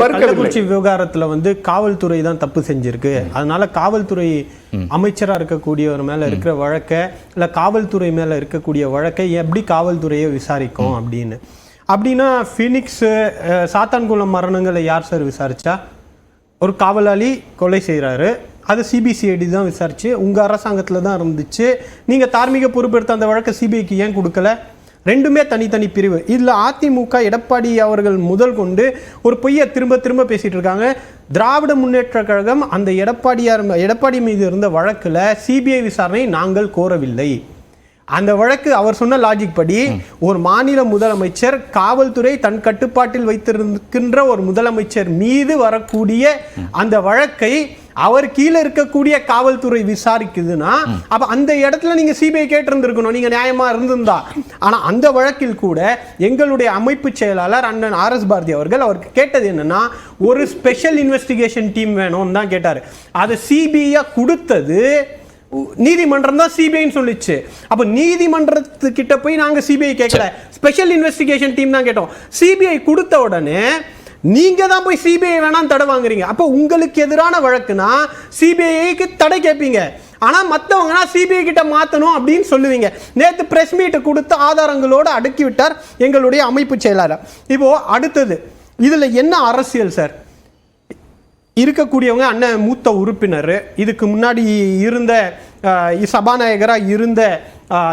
கள்ளக்குறிச்சி விவகாரத்துல காவல்துறை தான் தப்பு செஞ்சிருக்கு. அதனால காவல்துறை அமைச்சரா இருக்கக்கூடியவர் மேல இருக்கிற வழக்கை இல்ல காவல்துறை மேல இருக்கக்கூடிய வழக்கை எப்படி காவல்துறையை விசாரிக்கும் அப்படின்னா ஃபீனிக்ஸ் சாத்தான்குளம் மரணங்களை யார் சார் விசாரிச்சா? ஒரு காவலாளி கொலை செய்யறாரு, அது சிபிசிஐடி தான் விசாரிச்சு உங்க அரசாங்கத்துல தான் இருந்துச்சு. நீங்க தார்மீக பொறுப்பெடுத்த அந்த வழக்கை சிபிஐக்கு ஏன் கொடுக்கல? ரெண்டுமே தனித்தனி பிரிவு. இதில் அதிமுக எடப்பாடி அவர்கள் முதல் கொண்டு ஒரு பொய்யை திரும்ப திரும்ப பேசிட்டு இருக்காங்க. திராவிட முன்னேற்ற கழகம் அந்த எடப்பாடி மீது இருந்த வழக்கில் சிபிஐ விசாரணை நாங்கள் கோரவில்லை. அந்த வழக்கு அவர் சொன்ன லாஜிக் படி ஒரு மாநில முதலமைச்சர் காவல்துறை தன் கட்டுப்பாட்டில் வைத்திருக்கின்ற ஒரு முதலமைச்சர் மீது வரக்கூடிய அந்த வழக்கை அவர் கீழே இருக்கக்கூடிய காவல்துறை விசாரிக்குதுன்னா அப்ப அந்த இடத்துல நீங்க சிபிஐ கேட்டிருந்திருக்கணும், நீங்க நியாயமா இருந்திருந்தா. ஆனா அந்த வழக்கில் கூட எங்களுடைய அமைப்பு செயலாளர் அண்ணன் RS பாரதி அவர்கள் அவருக்கு கேட்டது என்னன்னா, ஒரு ஸ்பெஷல் இன்வெஸ்டிகேஷன் டீம் வேணும்னு தான் கேட்டாரு. அது சிபிஐ கொடுத்தது நீதிமன்றம் தான் சிபிஐன்னு சொல்லிச்சு. அப்ப நீதிமன்றத்துக்கிட்ட போய் நாங்க சிபிஐ கேட்கல, ஸ்பெஷல் இன்வெஸ்டிகேஷன் டீம் தான் கேட்டோம். சிபிஐ கொடுத்த உடனே நீங்க தான் போய் சிபிஐ வேணாம் தடை வாங்குறீங்க. அப்போ உங்களுக்கு எதிரான வழக்குனா சிபிஐக்கு தடை கேட்பீங்க, ஆனா மற்றவங்கன்னா சிபிஐ கிட்ட மாத்தணும் அப்படின்னு சொல்லுவீங்க. நேற்று பிரஸ் மீட் கொடுத்து ஆதாரங்களோடு அடுக்கி விட்டார் எங்களுடைய அமைப்பு செயலாளர். இப்போ அடுத்தது இதுல என்ன அரசியல் சார்? இருக்கக்கூடியவங்க அண்ணன் மூத்த உறுப்பினர், இதுக்கு முன்னாடி இருந்த சபாநாயகராக இருந்த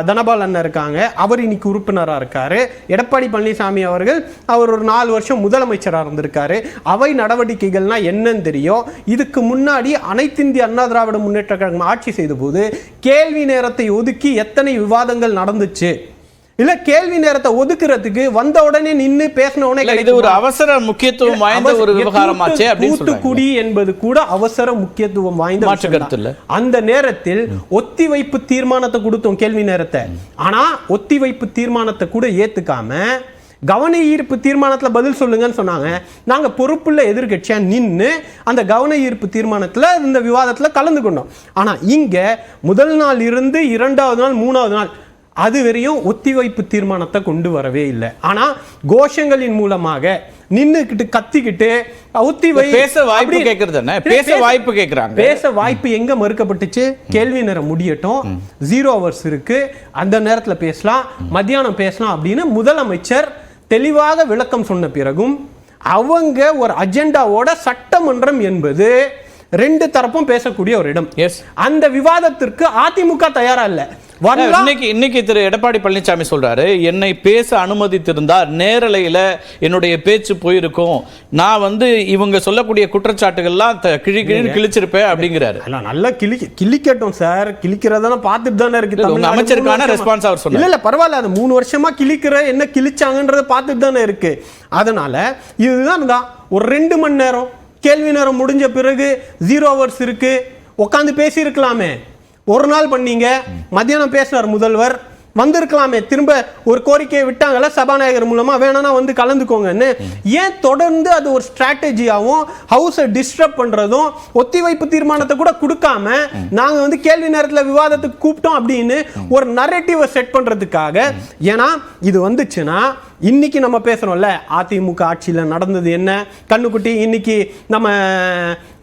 தனபால் அண்ணன் இருக்காங்க, அவர் இன்னைக்கு உறுப்பினராக இருக்காரு. எடப்பாடி பழனிசாமி அவர்கள் அவர் ஒரு 4 வருஷம் முதலமைச்சராக இருந்திருக்காரு. அவை நடவடிக்கைகள்னா என்னன்னு தெரியும். இதுக்கு முன்னாடி அனைத்து இந்திய அண்ணா திராவிட முன்னேற்ற கழகம் ஆட்சி செய்த போது கேள்வி நேரத்தை ஒதுக்கி எத்தனை விவாதங்கள் நடந்துச்சு? இல்ல கேள்வி நேரத்தை ஒதுக்குறதுக்கு வந்த உடனே நின்னு பேசின உடனே இது ஒரு அவசர முக்கியத்துவம் வாய்ந்த ஒரு விவகாரமாச்சே. தூத்துக்குடி என்பது கூட அவசர முக்கியத்துவம் வாய்ந்த மாற்று கருத்து இல்ல. அந்த நேரத்தில் ஒத்திவைப்பு தீர்மானத்தை கொடுத்தோம் கேள்வி நேரத்தை. ஆனா ஒத்திவைப்பு தீர்மானத்தை கூட ஏத்துக்காம கவன ஈர்ப்பு தீர்மானத்துல பதில் சொல்லுங்கன்னு சொன்னாங்க. நாங்க பொறுப்புள்ள எதிர்கட்சியா நின்று அந்த கவன ஈர்ப்பு தீர்மானத்துல இந்த விவாதத்துல கலந்து கொண்டோம். ஆனா இங்க முதல் நாள் இருந்து 2வது நாள் 3வது நாள் அது வரையும் ஒத்திவைப்பு தீர்மானத்தை கொண்டு வரவே இல்லை. ஆனா கோஷங்களின் மூலமாக நின்னுக்கிட்டு கத்திக்கிட்டு பேச வாய்ப்பு கேக்குறாங்க. பேச வாய்ப்பு எங்க மறுக்கப்பட்டுச்சு? கேள்வி நேரம் முடியட்டும், 0 hours இருக்கு, அந்த நேரத்துல பேசலாம், மத்தியானம் பேசலாம் அப்படின்னு முதலமைச்சர் தெளிவாக விளக்கம் சொன்ன பிறகும் அவங்க ஒரு அஜெண்டாவோட சட்டமன்றம் என்பது 2 தரப்பும் பேசக்கூடிய ஒரு இடம். அந்த விவாதத்திற்கு அதிமுக தயாரா இல்ல. இன்னைக்கு திரு எடப்பாடி பழனிசாமி சொல்றாரு, என்னை பேச அனுமதித்திருந்தார் நேரலையில என்னுடைய பேச்சு போயிருக்கும், நான் இவங்க சொல்லக்கூடிய குற்றச்சாட்டுகள்லாம் கிழிச்சிருப்பேன் அப்படிங்கிறாரு. நல்லா கிழிக்கட்டும் சார், கிழிக்கிறதான பார்த்துட்டு தானே இருக்கு. அமைச்சருக்கான ரெஸ்பான்ஸ் அவர் சொன்னார். இல்ல பரவாயில்ல, அது 3 வருஷமா கிழிக்கிற என்ன கிழிச்சாங்கன்றத பார்த்துட்டு தானே இருக்கு. அதனால இதுதான் ஒரு 2 மணி நேரம் கேள்வி நேரம் முடிஞ்ச பிறகு 0 hours இருக்கு, உட்காந்து பேசி இருக்கலாமே. ஒரு நாள் பண்ணீங்க, மத்தியானம் பேசினார் முதல்வர், வந்திருக்கலாமே. திரும்ப ஒரு கோரிக்கையை விட்டாங்கல்ல சபாநாயகர் மூலமா, வேணா கலந்துக்கோங்கன்னு. ஏன் தொடர்ந்து அது ஒரு ஸ்ட்ராட்டஜியாவும் ஹவுஸை டிஸ்டர்ப் பண்றதும், ஒத்திவைப்பு தீர்மானத்தை கூட கொடுக்காம நாங்க கேள்வி நேரத்தில் விவாதத்துக்கு கூப்பிட்டோம் அப்படின்னு ஒரு நரேட்டிவை செட் பண்றதுக்காக. ஏன்னா இது வந்துச்சுன்னா இன்னைக்கு நம்ம பேசுறோம்ல, அதிமுக ஆட்சியில் நடந்தது என்ன கண்ணுக்குட்டி. இன்னைக்கு நம்ம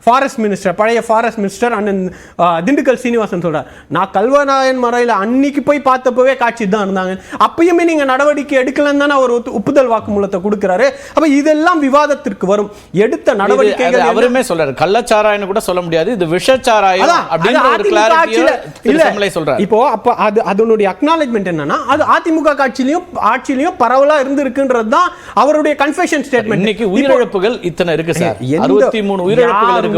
ஃபாரஸ்ட் மினிஸ்டர், பழைய ஃபாரஸ்ட் மினிஸ்டர் அண்ணன் திண்டுக்கல் சீனிவாசன் சொல்றார், நான் கல்வராயன் மறையில் அன்னைக்கு போய் பார்த்தப்பவே காட்சி தான் இருந்தாங்க, அப்பயுமே நீங்க நடவடிக்கை எடுக்கலன்னு தானே அவர் ஒப்புதல் வாக்குமூலத்தை கொடுக்கிறாரு. அப்ப இதெல்லாம் விவாதத்திற்கு வரும். எடுத்த நடவடிக்கைகள் அவருமே சொல்றாரு, கள்ளச்சாராயன்னு கூட சொல்ல முடியாது, இது விஷச்சாராயம் அப்படிங்கிற ஒரு கிளாரிட்டியை சொல்றாரு. இப்போ அப்ப அதனுடைய அக்னாலஜ்மென்ட் என்னன்னா, அது அதிமுக ஆட்சியிலையும் பரவலா இருந்திருக்குன்றது தான் அவருடைய கன்ஃபெஷன் ஸ்டேட்மெண்ட். இன்னைக்கு உயிரிழப்புகள் இத்தனை இருக்கு சார், 63 உயிரிழப்புகள்.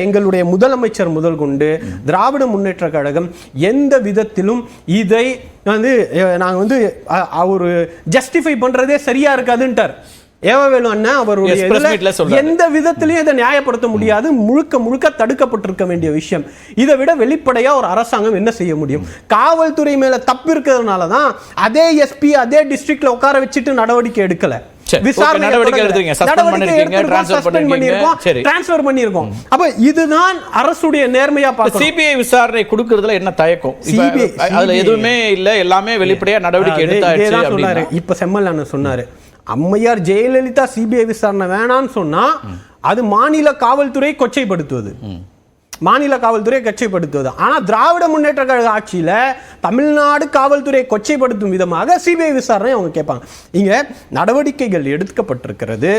எங்களுடைய முதலமைச்சர் முதல் கொண்டு திராவிட முன்னேற்ற கழகம் எந்த விதத்திலும் இதை நாங்க அவரு ஜஸ்டிஃபை பண்றதே சரியா இருக்காதுன்றார். ஏவவேலு அண்ணன் அவருடைய எந்த விதத்திலையும் இதை நியாயப்படுத்த முடியாது, முழுக்க தடுக்கப்பட்டிருக்க வேண்டிய விஷயம். இதை விட வெளிப்படையா ஒரு அரசாங்கம் என்ன செய்ய முடியும்? காவல்துறை மேல தப்பு இருக்கிறதுனால தான் அதே எஸ்பி அதே டிஸ்ட்ரிக்ட்ல உட்கார வச்சுட்டு நடவடிக்கை எடுக்கல. இதுதான் அரசுடைய நேர்மையா பார்க்க. சிபிஐ விசாரணை கொடுக்கிறதுல என்ன தயக்கம்? அதுல எதுவுமே இல்ல, எல்லாமே வெளிப்படையா நடவடிக்கை எடுத்தாச்சு. இப்ப செம்மல்ல சொன்னாரு, அம்மையார் ஜெயலலிதா சிபிஐ விசாரணை வேணான்னு சொன்னா அது மாநில காவல்துறை கொச்சைப்படுத்துவது, மாநில காவல்துறையை கொச்சைப்படுத்துவது. ஆனால் திராவிட முன்னேற்ற கழக ஆட்சியில் தமிழ்நாடு காவல்துறையை கொச்சைப்படுத்தும் விதமாக சிபிஐ விசாரணை அவங்க கேட்பாங்க. இங்கே நடவடிக்கைகள் எடுக்கப்பட்டிருக்கிறது,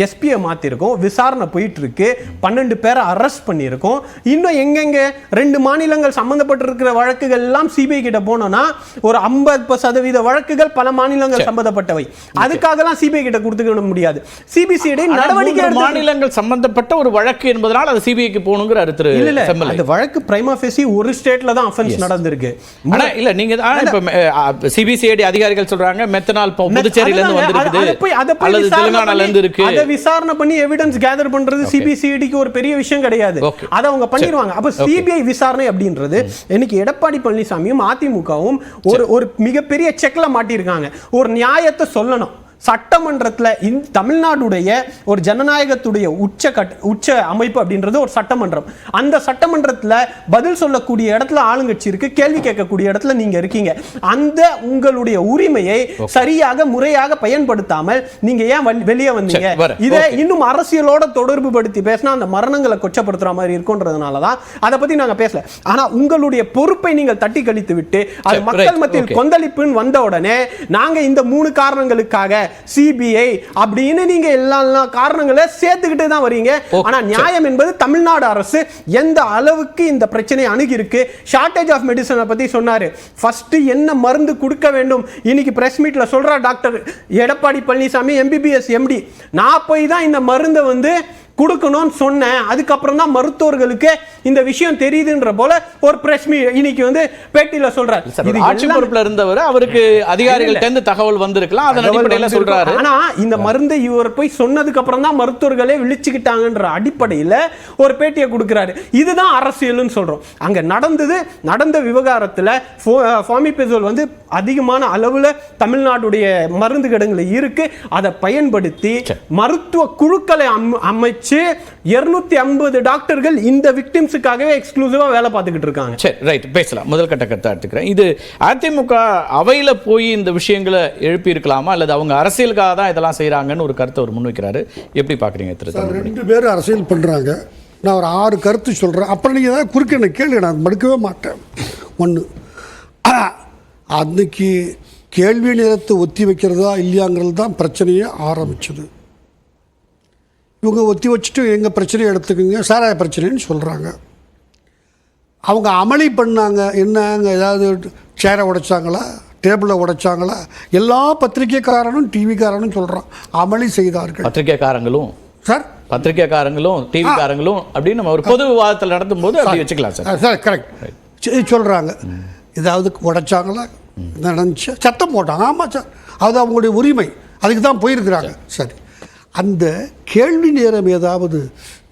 எஸ்பியை மாற்றிருக்கோம், விசாரணை போயிட்டு இருக்கு, 12 பேரை அரெஸ்ட் பண்ணியிருக்கோம். இன்னும் எங்கெங்கே 2 மாநிலங்கள் சம்பந்தப்பட்டிருக்கிற வழக்குகள் எல்லாம் சிபிஐ கிட்ட போனோம்னா ஒரு 50% வழக்குகள் பல மாநிலங்கள் சம்பந்தப்பட்டவை. அதுக்காகலாம் சிபிஐ கிட்ட கொடுத்துக்க முடியாது. சிபிசிஐடி நடவடிக்கை மாநிலங்கள் சம்பந்தப்பட்ட ஒரு வழக்கு என்பதனால் அது சிபிஐக்கு போகணுங்கிற அர்த்தம் இல்ல. அந்த வழக்கு பிரைமா ஃபேசி ஒரு ஸ்டேட்ல தான் அஃபென்ஸ் நடந்திருக்கு. ஆனா இல்ல நீங்க இப்ப சிபிசிஐடி அதிகாரிகள் சொல்றாங்க மெத்தனால் புதுச்சேரியில இருந்து வந்திருக்குது அல்லது தெலுங்கானால இருந்து இருக்கு. அத விசாரணை பண்ணி எவிடன்ஸ் கேதர் பண்றது சிபிசிஐடிக்கு ஒரு பெரிய விஷயம் கிடையாது. அத அவங்க பண்ணிடுவாங்க. அப்ப சிபிஐ விசாரணை அப்படின்றது இன்னைக்கு எடப்பாடி பழனிசாமியும் அதிமுகவும் ஒரு மிகப்பெரிய செக்ல மாட்டிருக்காங்க. ஒரு நியாயத்தை சொல்லணும். சட்டமன்றத்தில் தமிழ்நாடுடைய ஒரு ஜனநாயகத்துடைய உச்ச அமைப்பு அப்படின்றது ஒரு சட்டமன்றம். அந்த சட்டமன்றத்தில் பதில் சொல்லக்கூடிய இடத்துல ஆளுங்கட்சி இருக்கு, கேள்வி கேட்கக்கூடிய இடத்துல நீங்க இருக்கீங்க. அந்த உங்களுடைய உரிமையை சரியாக முறையாக பயன்படுத்தாமல் நீங்க ஏன் வெளியே வந்தீங்க? இதை இன்னும் அரசியலோட தொடர்பு படுத்தி பேசினா அந்த மரணங்களை கொச்சப்படுத்துற மாதிரி இருக்கும்ன்றதுனால தான் அதை பத்தி நாங்க பேசல. ஆனா உங்களுடைய பொறுப்பை நீங்கள் தட்டி கழித்து விட்டு அது மக்கள் மத்தியில் கொந்தளிப்புன்னு வந்த உடனே நாங்க இந்த 3 காரணங்களுக்காக சிபிஐ அப்படின்னு நீங்க எல்லா காரணங்களை சேர்த்துக்கிட்டே தான் வரீங்க. ஆனா நியாயம் என்பது தமிழ்நாடு அரசு எந்த அளவுக்கு இந்த பிரச்சனை அணுகி இருக்கு. ஷார்டேஜ் ஆஃப் மெடிசனை பத்தி சொன்னாரு. ஃபர்ஸ்ட் என்ன மருந்து கொடுக்க வேண்டும் இன்னைக்கு பிரஸ் மீட்ல சொல்ற doctor Edappadi Palaniswami MBBS MD, நான் போய் தான் இந்த மருந்தை வந்து கொடுக்கணும்னு சொன்னேன். அதுக்கப்புறம் தான் மருத்துவர்களுக்கு இந்த விஷயம் தெரியுதுன்ற போல ஒரு பிரஸ் மீட் இன்னைக்கு வந்து பேட்டியில சொல்றாரு. இது ஆட்சி பொறுப்புல இருந்தவர், அவருக்கு அதிகாரிகள்ட்ட இருந்து தகவல் வந்திருக்கலாம், அதன் அடிப்படையில சொல்றாரு. ஆனா இந்த மருந்தை இவர் போய் சொன்னதுக்கு அப்புறம் தான் மருத்துவர்களே விழிச்சுக்கிட்டாங்கன்ற அடிப்படையில ஒரு பேட்டியை கொடுக்கிறாரு. இதுதான் அரசியல்னு சொல்றோம். அங்க நடந்த விவகாரத்துல ஃபார்மிபிசோல் வந்து அதிகமான அளவுல தமிழ்நாடுடைய மருந்து கிடங்குல இருக்கு. அதை பயன்படுத்தி மருத்துவ குழுக்களை அமைச்சு 250 டாக்டர்கள் இந்த விக்டிம்ஸுக்காகவே எக்ஸ்க்ளூசிவா வேலை பார்த்துக்கிட்டு இருக்காங்க. சரி, ரைட், பேசலாம். முதல் கட்ட கருத்தை எடுத்துக்கிறேன். இது அதிமுக அவையில போய் இந்த விஷயங்களை எழுப்பி இருக்கலாமா அல்லது அவங்க அரசியலுக்காக தான் இதெல்லாம் செய்யறாங்கன்னு ஒரு கருத்தை அவர் முன்வைக்கிறாரு. எப்படி பாக்குறீங்க திரு? 2 பேரும் அரசியல் பண்றாங்க. நான் ஒரு 6 கருத்து சொல்றேன். அப்புறம் நீங்க ஏதாவது குறுக்க என்ன கேள்வி, நான் மறுக்கவே மாட்டேன். 1, அன்னைக்கு கேள்வி நேரத்தை ஒத்தி வைக்கிறதா இல்லையாங்கிறது தான் பிரச்சனையே ஆரம்பிச்சது. இவங்க ஒத்தி வச்சுட்டு எங்கள் பிரச்சனையை எடுத்துக்கோங்க, சாராய பிரச்சனைன்னு சொல்கிறாங்க. அவங்க அமளி பண்ணாங்க. என்னங்க, ஏதாவது சேரை உடைச்சாங்களா, டேபிளை உடைச்சாங்களா? எல்லா பத்திரிகைக்காரனும் டிவிக்காரனும் சொல்கிறான் அமளி செய்தார்கள். பத்திரிகைக்காரங்களும் சார், பத்திரிகைக்காரங்களும் டிவிக்காரங்களும் அப்படின்னு நம்ம ஒரு பொது விவாதத்தில் நடத்தும் போது அப்படி வச்சுக்கலாம் சார். சார் கரெக்ட் சொல்கிறாங்க. ஏதாவது உடைச்சாங்களா, நடந்துச்சு, சத்தம் போட்டாங்க. ஆமாம் சார், அது அவங்களுடைய உரிமை, அதுக்கு தான் போயிருக்கிறாங்க. சரி, அந்த கேள்வி நேரம் ஏதாவது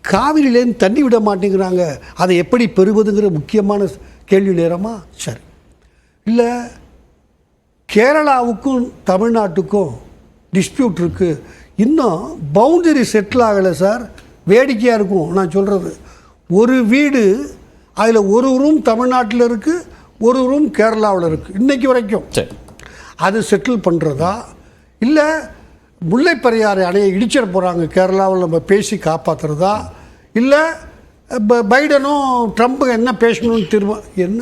காவிரியிலேருந்து தண்ணி விட மாட்டேங்கிறாங்க, அதை எப்படி பெறுவதுங்கிற முக்கியமான கேள்வி நேரமா? சரி, இல்லை கேரளாவுக்கும் தமிழ்நாட்டுக்கும் டிஸ்பியூட் இருக்குது, இன்னும் பவுண்டரி செட்டில் ஆகலை சார். வேடிக்கையாக இருக்கும் நான் சொல்கிறது. ஒரு வீடு அதில் ஒரு ரூம் தமிழ்நாட்டில் இருக்குது, ஒரு ரூம் கேரளாவில் இருக்குது இன்றைக்கி வரைக்கும். அது செட்டில் பண்ணுறதா, இல்லை முல்லைப்பெரியாறு அணையை இடிச்சிட போகிறாங்க கேரளாவில், நம்ம பேசி காப்பாற்றுறதா, இல்லை பைடனும் ட்ரம்ப் என்ன பேசணும்னு என்ன